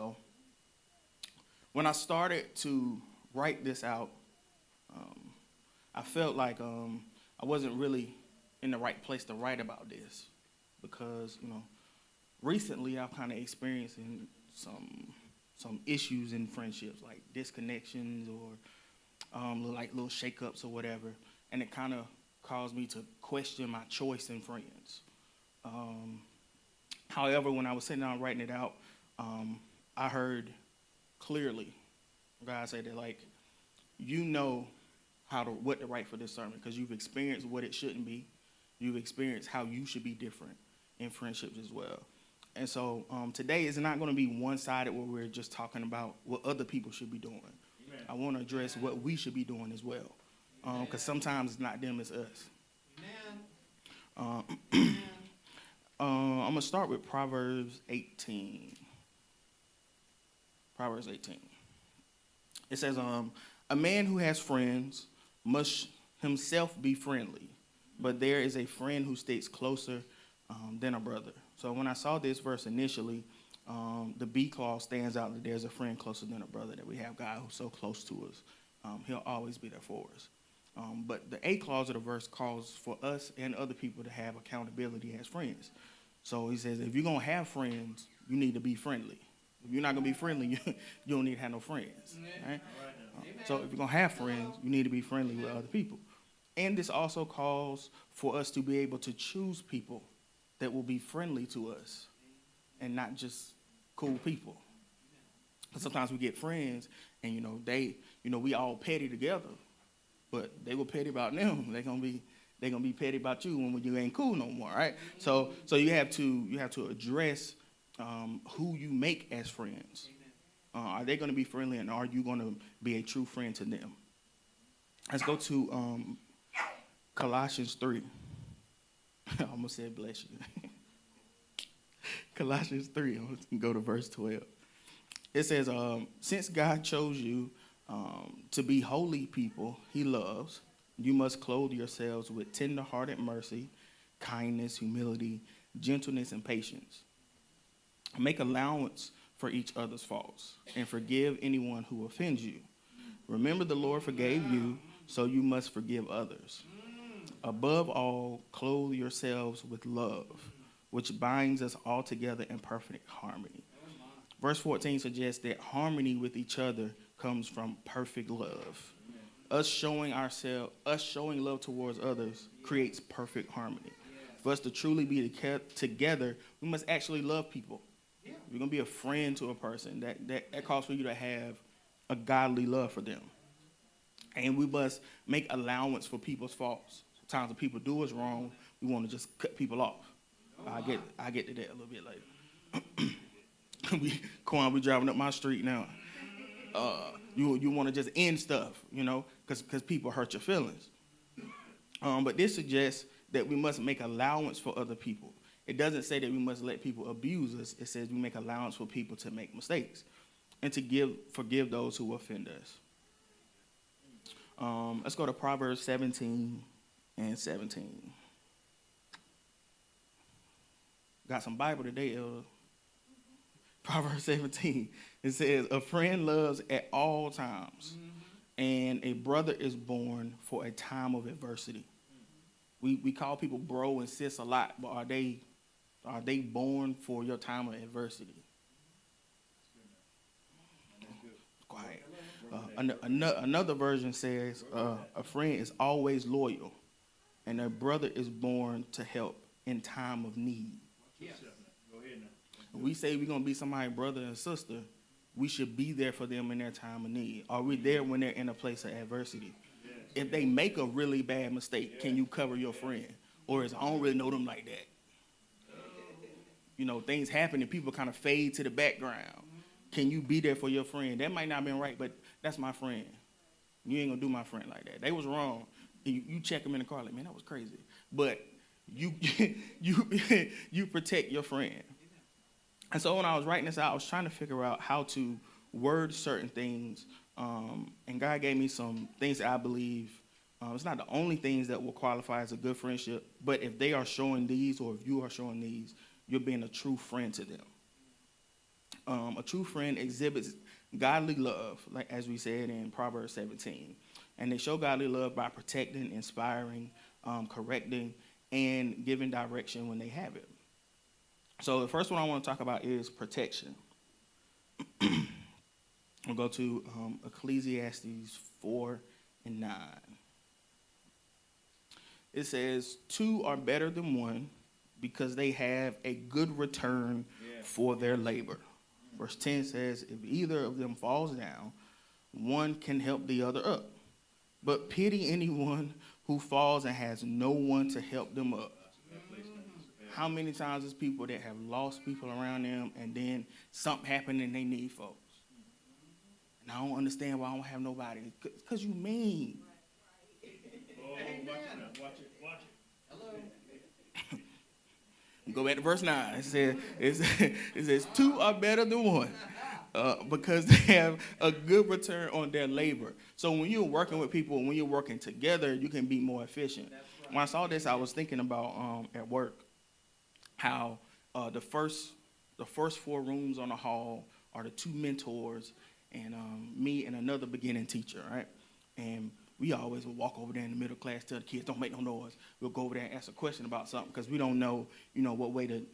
So when I started to write this out, um, I felt like I wasn't really in the right place to write about this because recently I've kind of experiencing some issues in friendships, like disconnections or like little shakeups or whatever, and it kind of caused me to question my choice in friends. Um, However, when I was sitting down writing it out, I heard clearly God say that, like, you know what to write for this sermon because you've experienced what it shouldn't be. You've experienced how you should be different in friendships as well. And so today is not going to be one-sided where we're just talking about what other people should be doing. Amen. I want to address what we should be doing as well, because sometimes it's not them, it's us. Amen. I'm going to start with Proverbs 18. Proverbs 18. It says, a man who has friends must himself be friendly, but there is a friend who sticks closer than a brother. So when I saw this verse initially, the B clause stands out that there's a friend closer than a brother, that we have God who's so close to us. He'll always be there for us. But the A clause of the verse calls for us and other people to have accountability as friends. So he says, if you're going to have friends, you need to be friendly. If you're not going to be friendly, you don't need to have no friends. Right? So if you're going to have friends, you need to be friendly with other people. And this also calls for us to be able to choose people that will be friendly to us and not just cool people. Because sometimes we get friends and, we all petty together, but they were petty about them. They're gonna be petty about you when you ain't cool no more, right? So you have to address who you make as friends. Are they going to be friendly, and are you going to be a true friend to them? Let's go to Colossians 3. I almost said bless you. Colossians 3, I'm going to go to verse 12. It says, since God chose you to be holy people he loves, you must clothe yourselves with tender-hearted mercy, kindness, humility, gentleness, and patience. Make allowance for each other's faults and forgive anyone who offends you. Remember, the Lord forgave you, so you must forgive others. Above all, clothe yourselves with love, which binds us all together in perfect harmony. Verse 14 suggests that harmony with each other comes from perfect love. Us showing love towards others creates perfect harmony. For us to truly be together, we must actually love people. If you're going to be a friend to a person, that calls for you to have a godly love for them. And we must make allowance for people's faults. Sometimes when people do us wrong, we want to just cut people off. I get to that a little bit later. we driving up my street now. You want to just end stuff, because people hurt your feelings. But this suggests that we must make allowance for other people. It doesn't say that we must let people abuse us. It says we make allowance for people to make mistakes and to forgive those who offend us. Let's go to Proverbs 17 and 17. Got some Bible today, Elder. Proverbs 17. It says, a friend loves at all times, and a brother is born for a time of adversity. We call people bro and sis a lot, but are they born for your time of adversity? Quiet. Another version says a friend is always loyal, and a brother is born to help in time of need. Yes. When we say we're going to be somebody's brother and sister, we should be there for them in their time of need. Are we there when they're in a place of adversity? Yes. If they make a really bad mistake, can you cover your friend? Or is I don't really know them like that? Things happen and people kind of fade to the background. Can you be there for your friend? That might not have been right, but that's my friend. You ain't going to do my friend like that. They was wrong. You check them in the car like, man, that was crazy. But you you protect your friend. And so when I was writing this out, I was trying to figure out how to word certain things. And God gave me some things that I believe it's not the only things that will qualify as a good friendship, but if they are showing these, or if you are showing these, you're being a true friend to them. A true friend exhibits godly love, like as we said in Proverbs 17. And they show godly love by protecting, inspiring, correcting, and giving direction when they have it. So the first one I want to talk about is protection. We'll go to Ecclesiastes 4 and 9. It says, two are better than one because they have a good return for their labor. Verse 10 says, if either of them falls down, one can help the other up. But pity anyone who falls and has no one to help them up. How many times is people that have lost people around them and then something happened and they need folks? And I don't understand why I don't have nobody. Because you mean. Oh, watch it. Hello. Go back to verse 9. It says two are better than one because they have a good return on their labor. So when you're working with people, when you're working together, you can be more efficient. Right. When I saw this, I was thinking about at work how the first 4 rooms on the hall are the 2 mentors and me and another beginning teacher, right? And we always would walk over there in the middle class, tell the kids, don't make no noise. We'll go over there and ask a question about something because we don't know,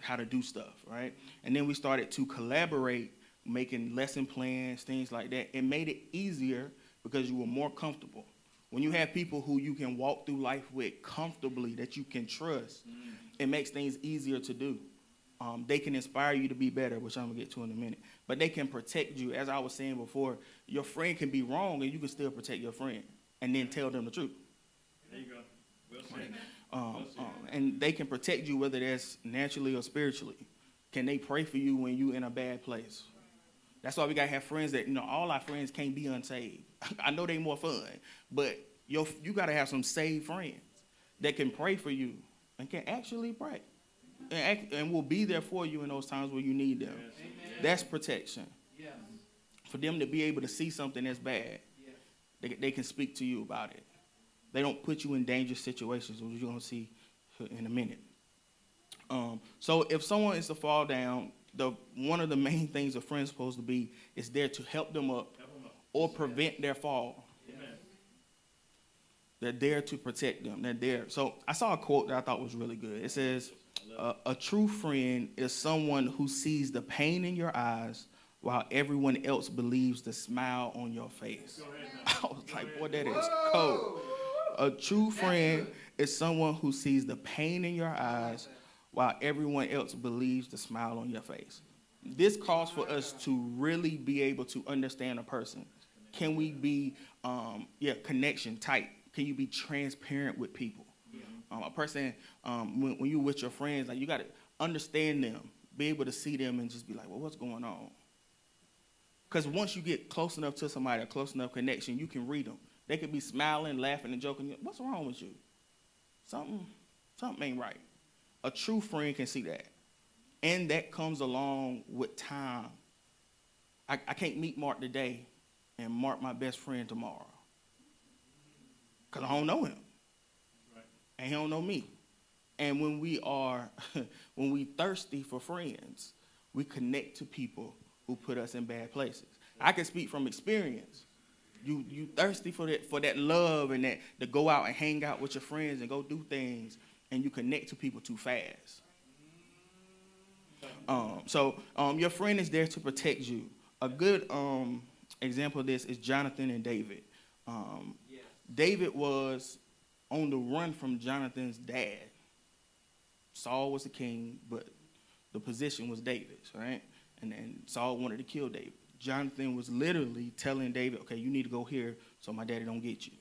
how to do stuff, right? And then we started to collaborate, making lesson plans, things like that. It made it easier because you were more comfortable. When you have people who you can walk through life with comfortably, that you can trust, it makes things easier to do. They can inspire you to be better, which I'm going to get to in a minute. But they can protect you. As I was saying before, your friend can be wrong and you can still protect your friend and then tell them the truth. There you go. Well said. And they can protect you whether that's naturally or spiritually. Can they pray for you when you're in a bad place? That's why we got to have friends that, all our friends can't be unsaved. I know they more fun, but you got to have some saved friends that can pray for you and can actually pray. And will be there for you in those times where you need them. Yes. That's protection. Yes. For them to be able to see something that's bad, yes, they can speak to you about it. They don't put you in dangerous situations, which you're going to see in a minute. So if someone is to fall down, one of the main things a friend's supposed to be is there to help them up or prevent their fall. Amen. They're there to protect them. They're there. So I saw a quote that I thought was really good. It says, a true friend is someone who sees the pain in your eyes while everyone else believes the smile on your face. I was like, boy, that is cold. A true friend is someone who sees the pain in your eyes while everyone else believes the smile on your face. This calls for us to really be able to understand a person. Can we be, connection tight? Can you be transparent with people? A person, when you're with your friends, like you got to understand them, be able to see them and just be like, well, what's going on? Because once you get close enough to somebody, a close enough connection, you can read them. They could be smiling, laughing, and joking. What's wrong with you? Something ain't right. A true friend can see that. And that comes along with time. I can't meet Mark today and Mark my best friend tomorrow. Because I don't know him. And he don't know me. And when we thirsty for friends, we connect to people who put us in bad places. I can speak from experience. You thirsty for that love and that to go out and hang out with your friends and go do things, and you connect to people too fast. So your friend is there to protect you. A good example of this is Jonathan and David. David was on the run from Jonathan's dad. Saul was the king, but the position was David's, right? And then Saul wanted to kill David. Jonathan was literally telling David, okay, you need to go here so my daddy don't get you.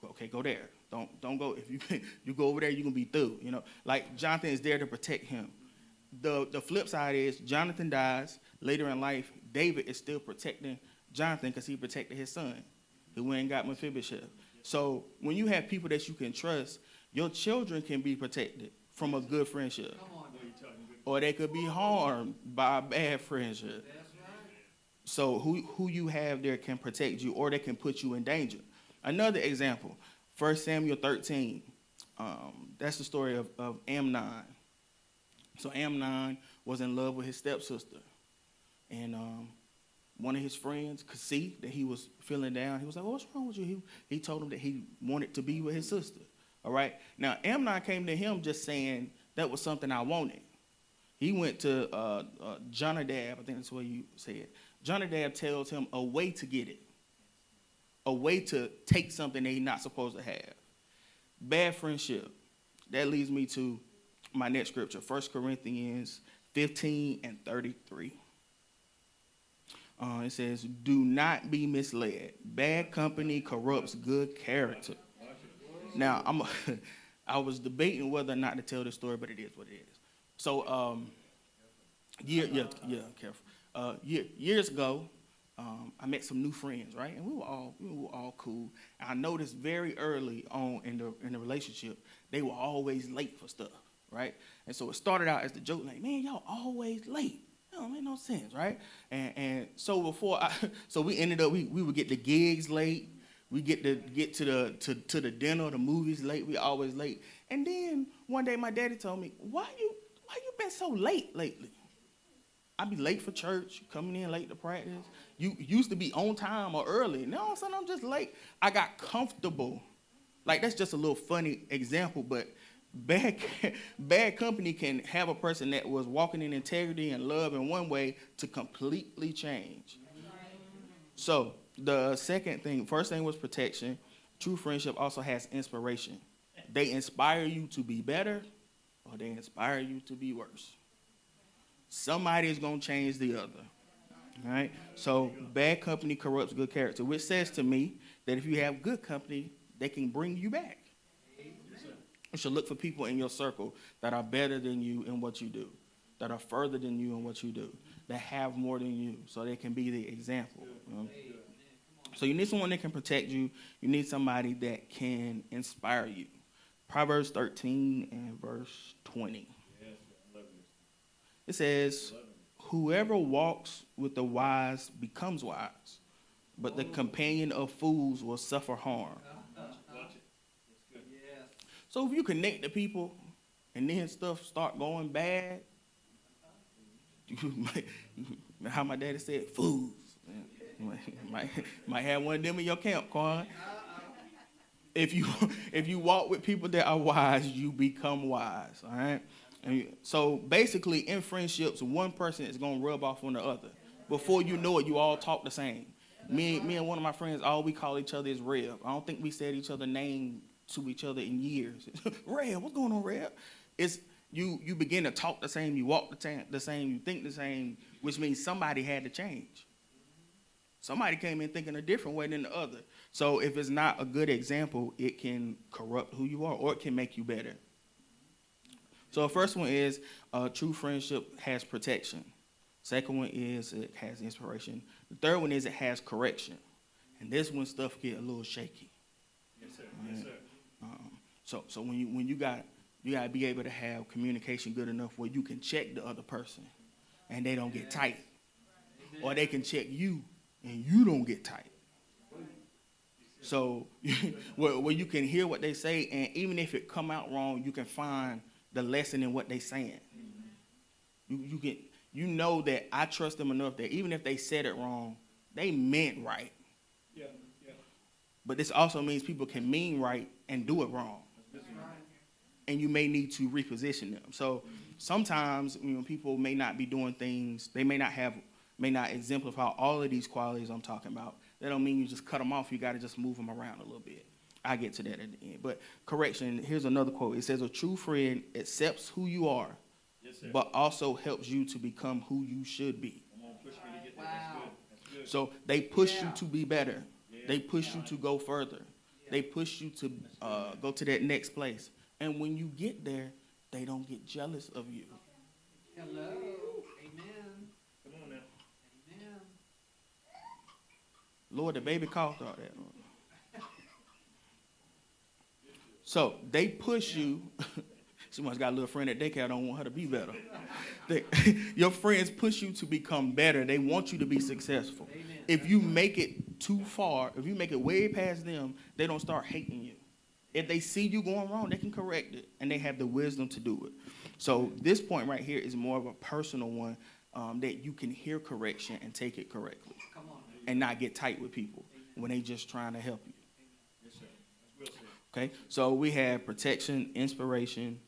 Okay, go there. Don't go. If you go over there, you're going to be through. Like Jonathan is there to protect him. The flip side is Jonathan dies. Later in life, David is still protecting Jonathan because he protected his son who went and got Mephibosheth. So when you have people that you can trust, your children can be protected from a good friendship. Or they could be harmed by a bad friendship. So who you have there can protect you, or they can put you in danger. Another example, 1 Samuel 13. That's the story of Amnon. So Amnon was in love with his stepsister. and one of his friends could see that he was feeling down. He was like, well, what's wrong with you? He told him that he wanted to be with his sister. All right. Now, Amnon came to him just saying that was something I wanted. He went to Jonadab, I think that's what you said. Jonadab tells him a way to get it, a way to take something that he's not supposed to have. Bad friendship. That leads me to my next scripture, 1 Corinthians 15 and 33. It says, do not be misled. Bad company corrupts good character. Now, I was debating whether or not to tell this story, but it is what it is. So, careful. Years ago, I met some new friends, right? And we were all cool. And I noticed very early on in the relationship, they were always late for stuff, right? And so it started out as the joke, like, man, y'all always late. That don't make no sense, right? And so so we ended up, we would get the gigs late. We get to the dinner, the movies late. We always late. And then one day my daddy told me, why you been so late lately? I be late for church, coming in late to practice. You used to be on time or early. Now all of a sudden I'm just late. I got comfortable. Like, that's just a little funny example, but bad company can have a person that was walking in integrity and love in one way to completely change. So the first thing was protection. True friendship also has inspiration. They inspire you to be better, or they inspire you to be worse. Somebody is going to change the other. All right? So bad company corrupts good character, which says to me that if you have good company, they can bring you back. You should look for people in your circle that are better than you in what you do, that are further than you in what you do, that have more than you, so they can be the example. You know? So you need someone that can protect you. You need somebody that can inspire you. Proverbs 13 and verse 20. It says, whoever walks with the wise becomes wise, but the companion of fools will suffer harm. So if you connect to people and then stuff start going bad, how my daddy said, fools. Might have one of them in your camp, Quan. If you walk with people that are wise, you become wise. All right. And so basically, in friendships, one person is gonna rub off on the other. Before you know it, you all talk the same. Me and one of my friends, all we call each other is Rev. I don't think we said each other's name to each other in years. Rev, what's going on, Rev? It's you begin to talk the same, you walk the same, you think the same, which means somebody had to change. Somebody came in thinking a different way than the other. So if it's not a good example, it can corrupt who you are, or it can make you better. So the first one is true friendship has protection. Second one is it has inspiration. The third one is it has correction. And this when stuff get a little shaky. Yes, sir. Right? Yes, sir. So when you gotta be able to have communication good enough where you can check the other person and they don't get tight, or they can check you and you don't get tight. So where you can hear what they say, and even if it come out wrong, you can find the lesson in what they saying. You know that I trust them enough that even if they said it wrong, they meant right. Yeah. But this also means people can mean right and do it wrong. And you may need to reposition them. So sometimes people may not be doing things, they may not exemplify all of these qualities I'm talking about. That don't mean you just cut them off. You got to just move them around a little bit. I get to that at the end. But correction, here's another quote. It says, a true friend accepts who you are, yes, but also helps you to become who you should be. Come on, push me to get there. Wow. That's good. So they push you to be better. Yeah. They push you to go further. Yeah. They push you to go to that next place. And when you get there, they don't get jealous of you. Hello. Amen. Come on now. Amen. Lord, the baby coughed all that. So they push you. Someone's got a little friend at daycare, don't want her to be better. Your friends push you to become better. They want you to be successful. Amen. If you make it too far, if you make it way past them, they don't start hating you. If they see you going wrong, they can correct it, and they have the wisdom to do it. So this point right here is more of a personal one. that you can hear correction and take it correctly Come on. and not get tight with people when they just trying to help you. Yes, sir. That's well said. Okay, so we have protection, inspiration,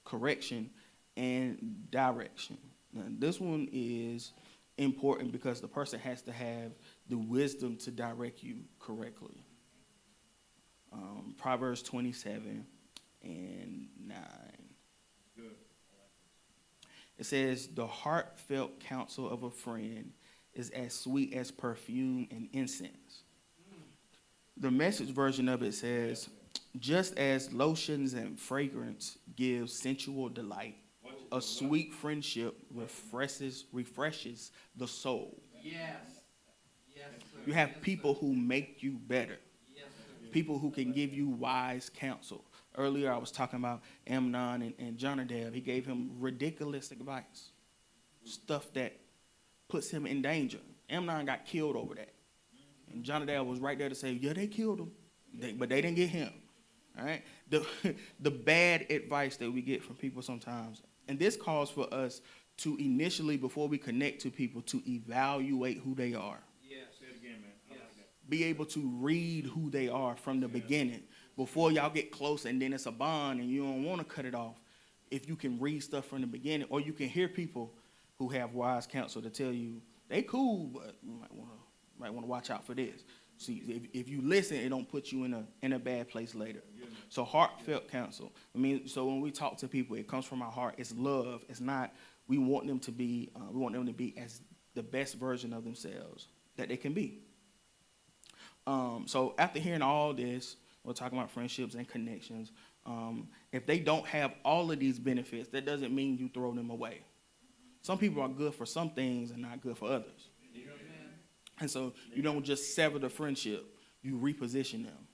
correction, and direction. Now, this one is important because the person has to have the wisdom to direct you correctly. Proverbs 27 and 9. Good. It says, the heartfelt counsel of a friend is as sweet as perfume and incense. The Message version of it says, just as lotions and fragrance give sensual delight, a sweet friendship refreshes the soul. Yes. Yes, sir. You have Yes, people sir. who make you better, Yes, sir. people who can give you wise counsel. Earlier I was talking about Amnon and Jonadab. He gave him ridiculous advice, stuff that puts him in danger. Amnon got killed over that. And Jonadab was right there to say, yeah, they killed him, but they didn't get him. All right? The bad advice that we get from people sometimes, and this calls for us to initially, before we connect to people, to evaluate who they are. Yes. Say it again, man. I Yes. like that. Be able to read who they are from the beginning before y'all get close and then it's a bond and you don't want to cut it off. If you can read stuff from the beginning, or you can hear people who have wise counsel to tell you they cool, but you might want to watch out for this. See, if you listen, it don't put you in a bad place later. So heartfelt counsel. I mean, so when we talk to people, it comes from our heart. It's love. It's not. We want them to be. We want them to be as the best version of themselves that they can be. So after hearing all this, we're talking about friendships and connections. If they don't have all of these benefits, that doesn't mean you throw them away. Some people are good for some things and not good for others. And so you don't just sever the friendship, you reposition them.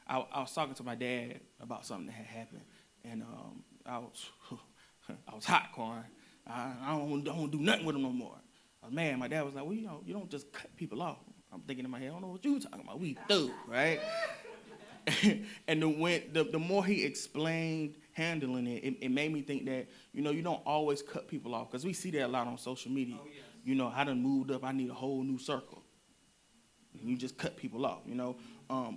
I was talking to my dad about something that had happened, and I was hot, Corn. I don't do nothing with them no more. I was mad. My dad was like, well, you don't just cut people off. I'm thinking in my head, I don't know what you talking about. We do, right? And the more he explained handling it made me think that, you don't always cut people off, because we see that a lot on social media. Oh, yes. I done moved up, I need a whole new circle. And you just cut people off,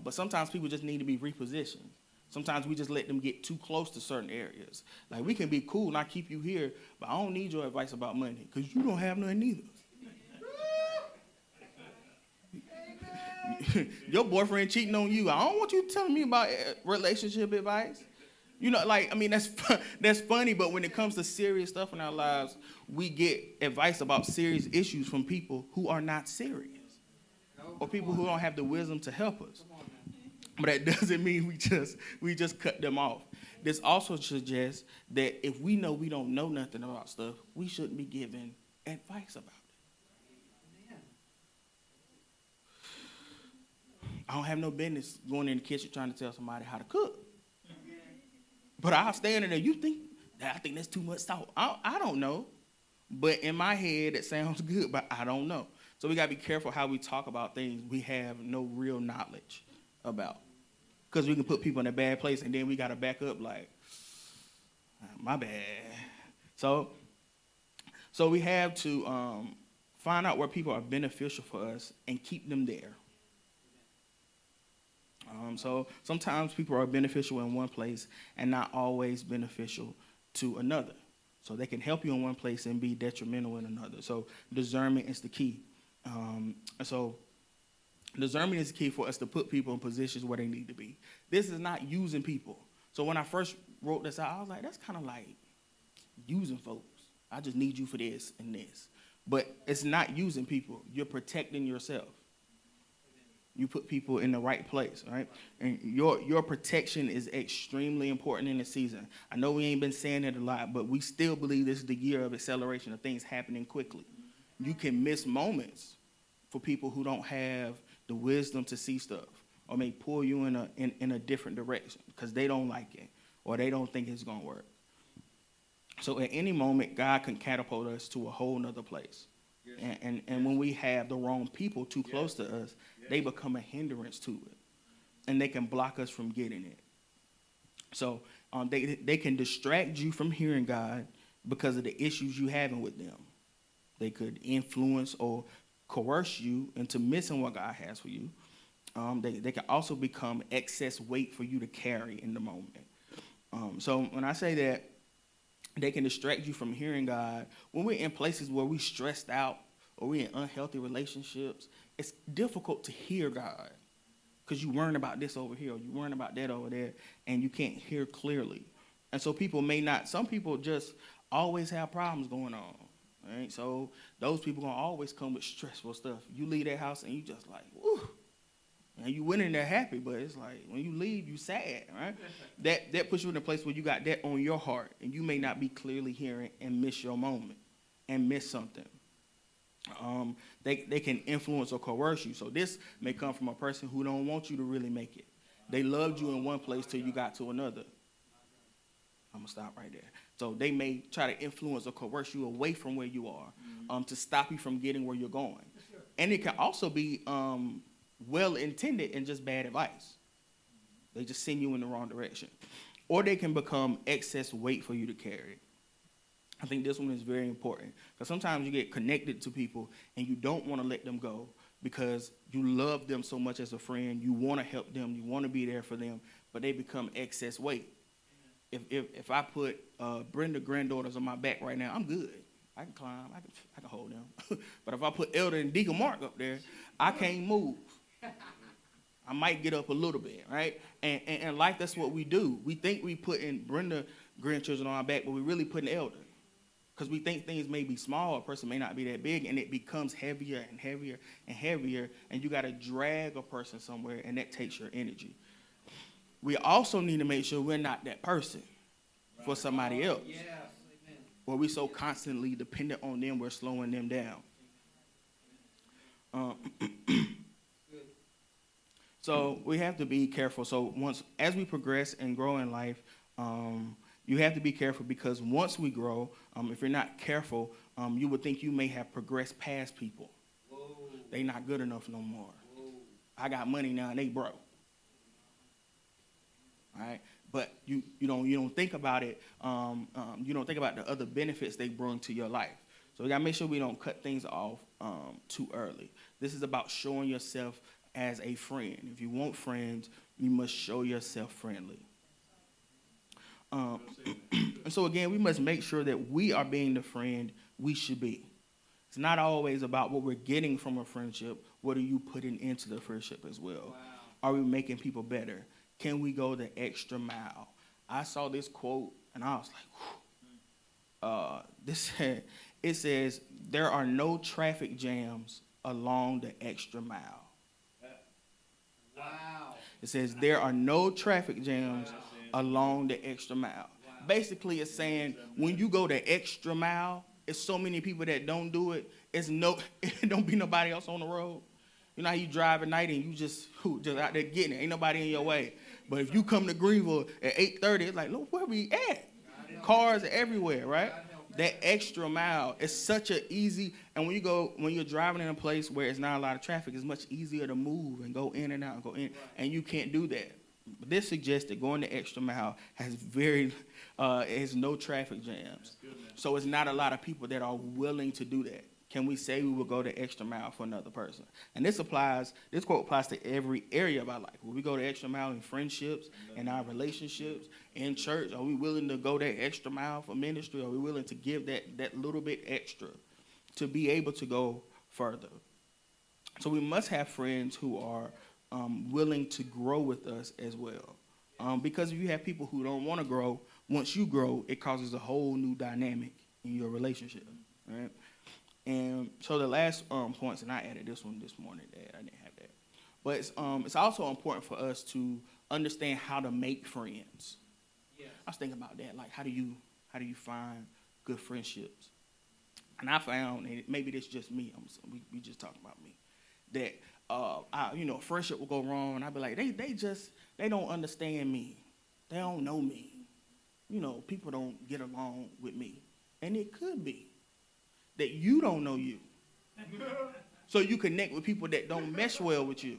But sometimes people just need to be repositioned. Sometimes we just let them get too close to certain areas. Like, we can be cool and I keep you here, but I don't need your advice about money, because you don't have none either. Your boyfriend cheating on you. I don't want you telling me about relationship advice. That's funny, but when it comes to serious stuff in our lives, we get advice about serious issues from people who are not serious, or people who don't have the wisdom to help us. Come on, man. But that doesn't mean we just cut them off. This also suggests that if we know we don't know nothing about stuff, we shouldn't be giving advice about it. Amen. I don't have no business going in the kitchen trying to tell somebody how to cook. But I'll stand in there. I think that's too much salt. I don't know. But in my head, it sounds good, but I don't know. So we got to be careful how we talk about things we have no real knowledge about. Because we can put people in a bad place, and then we got to back up like, my bad. So we have to find out where people are beneficial for us and keep them there. So sometimes people are beneficial in one place and not always beneficial to another. So they can help you in one place and be detrimental in another. So discernment is the key. So discernment is the key for us to put people in positions where they need to be. This is not using people. So when I first wrote this out, I was like, that's kind of like using folks. I just need you for this and this. But it's not using people. You're protecting yourself. You put people in the right place, right? And your protection is extremely important in this season. I know we ain't been saying it a lot, but we still believe this is the year of acceleration, of things happening quickly. You can miss moments for people who don't have the wisdom to see stuff, or may pull you in a different direction because they don't like it or they don't think it's gonna work. So at any moment, God can catapult us to a whole nother place. Yes. And when we have the wrong people too close to us, they become a hindrance to it, and they can block us from getting it. So they can distract you from hearing God because of the issues you having with them. They could influence or coerce you into missing what God has for you. They can also become excess weight for you to carry in the moment. So when I say that they can distract you from hearing God, when we're in places where we're stressed out or we're in unhealthy relationships, it's difficult to hear God because you're worrying about this over here or you're worrying about that over there, and you can't hear clearly. And so some people just always have problems going on. Right? So those people gonna always come with stressful stuff. You leave that house and you just like, woo. And you went in there happy, but it's like when you leave, you sad, right? That puts you in a place where you got that on your heart, and you may not be clearly hearing and miss your moment and miss something. They can influence or coerce you. So this may come from a person who don't want you to really make it. They loved you in one place till you got to another. I'm gonna stop right there. So they may try to influence or coerce you away from where you are, to stop you from getting where you're going. And it can also be well-intended and just bad advice. They just send you in the wrong direction. Or they can become excess weight for you to carry. I think this one is very important because sometimes you get connected to people and you don't want to let them go because you love them so much as a friend. You want to help them. You want to be there for them, but they become excess weight. If I put Brenda granddaughters on my back right now, I'm good. I can climb. I can hold them. But if I put Elder and Deacon Mark up there, I can't move. I might get up a little bit, right? And like that's what we do. We think we putting Brenda grandchildren on our back, but we really putting Elder. Because we think things may be small, a person may not be that big, and it becomes heavier and heavier and heavier, and you got to drag a person somewhere, and that takes your energy. We also need to make sure we're not that person for somebody else. Yes, amen. Where we're so constantly dependent on them, we're slowing them down. So we have to be careful. So as we progress and grow in life, you have to be careful because once we grow, if you're not careful, you would think you may have progressed past people. Whoa. They not good enough no more. Whoa. I got money now and they broke. All right, but you don't think about it. You don't think about the other benefits they bring to your life. So we gotta make sure we don't cut things off too early. This is about showing yourself as a friend. If you want friends, you must show yourself friendly. And so again, we must make sure that we are being the friend we should be. It's not always about what we're getting from a friendship. What are you putting into the friendship as well? Wow. Are we making people better? Can we go the extra mile? I saw this quote and I was like, it says, there are no traffic jams along the extra mile. Wow. It says there are no traffic jams along the extra mile. Wow. Basically, it's saying when you go the extra mile, it's so many people that don't do it. It don't be nobody else on the road. You know how you drive at night and you just out there getting it. Ain't nobody in your way. But if you come to Greenville at 8:30, it's like, look where we at. Cars everywhere, right? That extra mile is such an easy, and when you're driving in a place where it's not a lot of traffic, it's much easier to move and go in and out and go in, and you can't do that. But this suggests that going the extra mile has no traffic jams. So it's not a lot of people that are willing to do that. Can we say we will go the extra mile for another person? And this quote applies to every area of our life. Will we go the extra mile in friendships, in our relationships, in church? Are we willing to go that extra mile for ministry? Are we willing to give that little bit extra to be able to go further? So we must have friends who are willing to grow with us as well. Because if you have people who don't want to grow, once you grow, it causes a whole new dynamic in your relationship, right? And so the last points, and I added this one this morning, Dad. I didn't have that. But it's also important for us to understand how to make friends. Yes. I was thinking about that, like how do you find good friendships? And I found, and maybe this just me, we just talking about me, that friendship will go wrong, and I'd be like, they don't understand me. They don't know me. People don't get along with me. And it could be that you don't know you. So you connect with people that don't mesh well with you.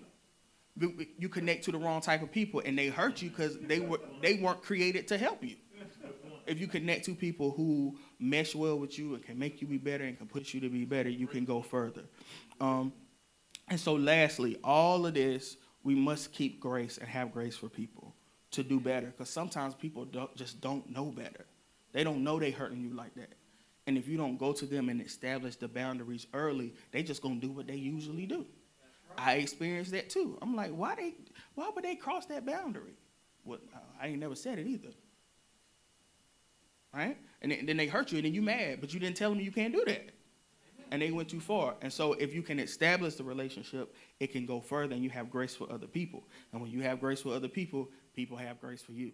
You connect to the wrong type of people, and they hurt you because they weren't created to help you. If you connect to people who mesh well with you and can make you be better and can push you to be better, you can go further. And so lastly, all of this, we must keep grace and have grace for people to do better. Because sometimes people just don't know better. They don't know they hurting you like that. And if you don't go to them and establish the boundaries early, they just going to do what they usually do. I experienced that too. I'm like, why would they cross that boundary? Well, I ain't never said it either. Right? And then they hurt you and then you mad, but you didn't tell them you can't do that. And they went too far. And so if you can establish the relationship, it can go further and you have grace for other people. And when you have grace for other people, people have grace for you.